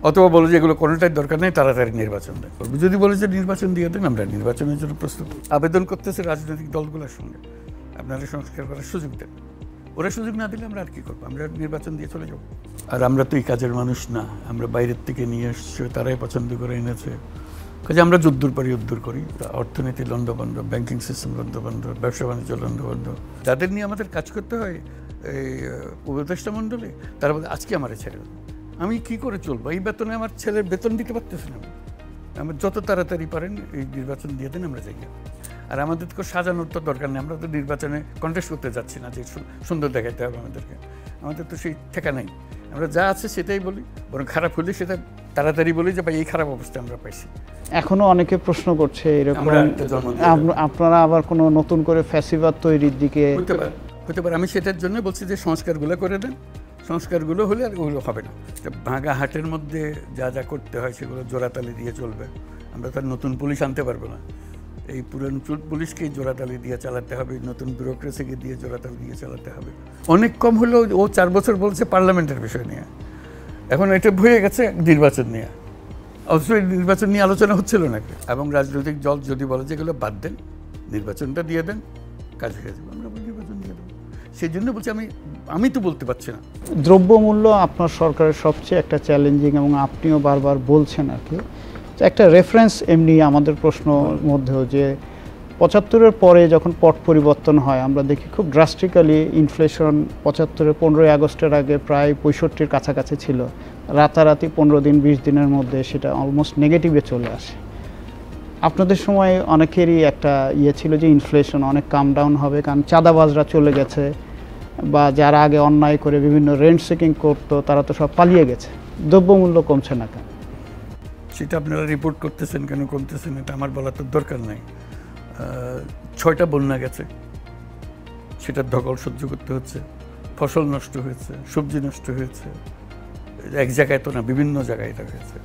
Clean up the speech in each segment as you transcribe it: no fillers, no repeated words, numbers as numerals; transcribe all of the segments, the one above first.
অথবা বলে যে এগুলো কোনোটাই দরকার নেই, তাড়াতাড়ি নির্বাচন দেয় করবে। যদি বলে যে নির্বাচন দিয়ে দেন, আমরা নির্বাচনের জন্য প্রস্তুত। আবেদন করতেছে রাজনৈতিক দলগুলোর সঙ্গে, আপনারা সংস্কার করার সুযোগ দেন। ওরা সুযোগ না দিলে আমরা আর কি করবো? আমরা নির্বাচন দিয়ে চলে যাব। আর আমরা তো এই কাজের মানুষ না, আমরা বাইরের থেকে নিয়ে এসছি, তারাই পছন্দ করে এনেছে। কাজে আমরা যদ্দূর পারি উদ্দূর করি। অর্থনীতি লন্ডভন্ড, ব্যাংকিং সিস্টেম লন্ডভন্ড, ব্যবসা বাণিজ্য লন্ডভন্ড। যাদের নিয়ে আমাদের কাজ করতে হয় এই উপদেষ্টা মণ্ডলে, তারা বলে আজকে আমারে ছেড়ে দেন। আমি কী করে চলবো? এই বেতনে আমার ছেলের বেতন দিতে পারতেছি না। আমার যত তাড়াতাড়ি পারেন এই নির্বাচন দিয়ে দেন, আমরা যাই। আর আমাদের তো সাজানোর তো দরকার নেই, আমরা তো নির্বাচনে কন্টেস্ট করতে যাচ্ছি না যে সুন্দর দেখাইতে হবে আমাদেরকে। আমাদের তো সেই ঠেকা নাই, আমরা যা আছে সেটাই বলি, বরং খারাপ হলে সেটা তাড়াতাড়ি বলি যে ভাই এই খারাপ অবস্থা আমরা পাইছি। এখনো অনেকে প্রশ্ন করছে এরকম আপনারা আবার কোনো নতুন করে ফ্যাসিবাদ তৈরির দিকে হতে পারে। আমি সেটার জন্য বলছি যে সংস্কারগুলো করে দেন, সংস্কারগুলো হলে আর ওগুলো হবে না। ভাঙা হাটের মধ্যে যা যা করতে হয় সেগুলো জোড়াতালি দিয়ে চলবে। আমরা তার নতুন পুলিশ আনতে পারবো না, এই পুরান পুলিশকেই জোড়াতালি দিয়ে চালাতে হবে, নতুন ব্যুরোক্রেসিকে দিয়ে জোড়াতালি দিয়ে চালাতে হবে। অনেক কম হলেও ও 4 বছর বলছে পার্লামেন্টের বিষয় নিয়ে, এখন এটা হয়ে গেছে নির্বাচন নিয়ে। অবশ্যই নির্বাচন নিয়ে আলোচনা হচ্ছিল নাকি? এবং রাজনৈতিক দল যদি বলে যে এগুলো বাদ দেন, নির্বাচনটা দিয়ে দেন, কাজ হয়ে যাবে, আমরা নির্বাচন দিয়ে দেবো। সেই জন্য বলছি আমি তো বলতে পারছি না। দ্রব্যমূল্য আপনার সরকারের সবচেয়ে একটা চ্যালেঞ্জিং, এবং আপনিও বারবার বলছেন আর কি। একটা রেফারেন্স এমনি আমাদের প্রশ্ন মধ্যেও যে 75-এর পরে যখন পট পরিবর্তন হয় আমরা দেখি খুব ড্রাস্টিক্যালি ইনফ্লেশন 75-এর 15ই আগস্টের আগে প্রায় 65-র কাছাকাছি ছিল, রাতারাতি 15 দিন 20 দিনের মধ্যে সেটা অলমোস্ট নেগেটিভে চলে আসে। আপনাদের সময় অনেকেরই একটা ছিল যে ইনফ্লেশন অনেক কাম ডাউন হবে, কারণ চাঁদাবাজরা চলে গেছে, বা যারা আগে অন্যায় করে বিভিন্ন রেন্ট সিকিং করতো তারা তো সব পালিয়ে গেছে। দ্রব্যমূল্য কমছে না কেন? সেটা আপনারা রিপোর্ট করতেছেন কেন, কমতেছেন, এটা আমার বলার তো দরকার নাই। 6টা বন্যা গেছে, সেটার ধকল সহ্য করতে হচ্ছে। ফসল নষ্ট হয়েছে, সবজি নষ্ট হয়েছে, এক জায়গায় তো না, বিভিন্ন জায়গায় এটা হয়েছে।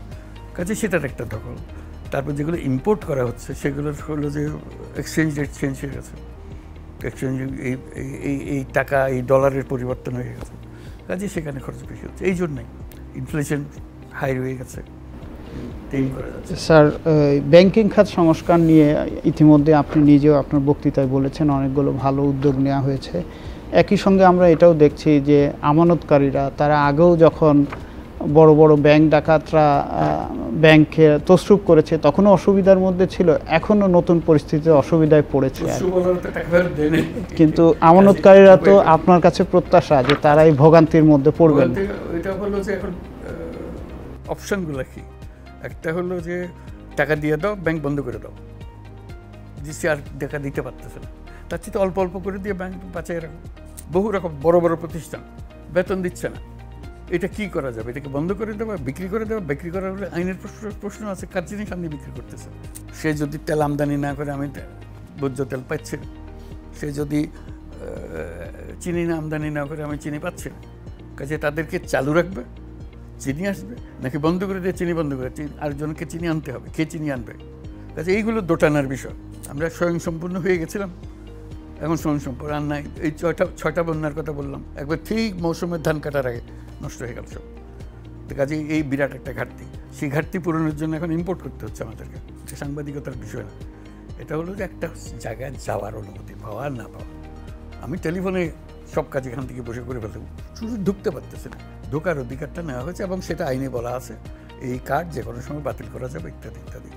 কাজে সেটার একটা ধকল। তারপর যেগুলো ইম্পোর্ট করা হচ্ছে সেগুলোর হলো যে এক্সচেঞ্জ রেট চেঞ্জ হয়ে গেছে, এক্সচেঞ্জ এই টাকা এই ডলারের পরিবর্তন হয়ে গেছে। কাজে সেখানে খরচ বেশি হচ্ছে, এই জন্যই ইনফ্লেশন হাই হয়ে গেছে। স্যার, ব্যাংকিং খাত সংস্কার নিয়ে ইতিমধ্যে আপনি নিজেও আপনার বক্তৃতায় বলেছেন অনেকগুলো ভালো উদ্যোগ নেওয়া হয়েছে। একই সঙ্গে আমরা এটাও দেখছি যে আমানতকারীরা তারা আগেও যখন বড় বড় ব্যাংক ডাকাতরা ব্যাংকে তছরুপ করেছে তখনও অসুবিধার মধ্যে ছিল, এখনও নতুন পরিস্থিতিতে অসুবিধায় পড়েছে। কিন্তু আমানতকারীরা তো আপনার কাছে প্রত্যাশা যে তারা এই ভোগান্তির মধ্যে পড়বেন। এটা হলো যে এখন অপশনগুলো কি? একটা হলো যে টাকা দিয়ে দাও, ব্যাংক বন্ধ করে দাও, সে আর টাকা দিতে পারতেছে না, তার চেয়ে অল্প অল্প করে দিয়ে ব্যাংক বাঁচিয়ে রাখো। বহু রকম বড় বড় প্রতিষ্ঠান বেতন দিচ্ছে না, এটা কি করা যাবে? এটাকে বন্ধ করে দেওয়া, বিক্রি করে দেওয়া? বিক্রি করার হলে আইনের প্রশ্ন আছে, কার জিনিস আপনি বিক্রি করতেছে। সে যদি তেল আমদানি না করে, আমি ভোজ্য তেল পাচ্ছি না। সে যদি চিনি না আমদানি না করে, আমি চিনি পাচ্ছি না। কাজে তাদেরকে চালু রাখবে, চিনি আসবে, নাকি বন্ধ করে দিয়ে চিনি বন্ধ করে আরেকজনকে চিনি আনতে হবে, কে চিনি আনবে? কাজে এইগুলো দোটানার বিষয়। আমরা স্বয়ংসম্পূর্ণ হয়ে গেছিলাম, এখন স্বয়ংসম্পূর্ণ আর নাই। এই 6টা বন্যার কথা বললাম, একবার ঠিক মৌসুমের ধান কাটার আগে নষ্ট হয়ে গেল সব। কাজে এই বিরাট একটা ঘাটতি, সেই ঘাটতি পূরণের জন্য এখন ইম্পোর্ট করতে হচ্ছে আমাদেরকে। এটা সাংবাদিকতার বিষয় না, এটা হলো যে একটা জায়গায় যাওয়ার অনুমতি পাওয়া না পাওয়া। আমি টেলিফোনে সব কাজ এখান থেকে বসে করে ফেলতে, শুধু ঢুকতে পারতেছে না। ঢোকার অধিকারটা নেওয়া হয়েছে এবং সেটা আইনে বলা আছে, এই কার্ড যে কোনো সময় বাতিল করা যাবে, ইত্যাদি ইত্যাদি।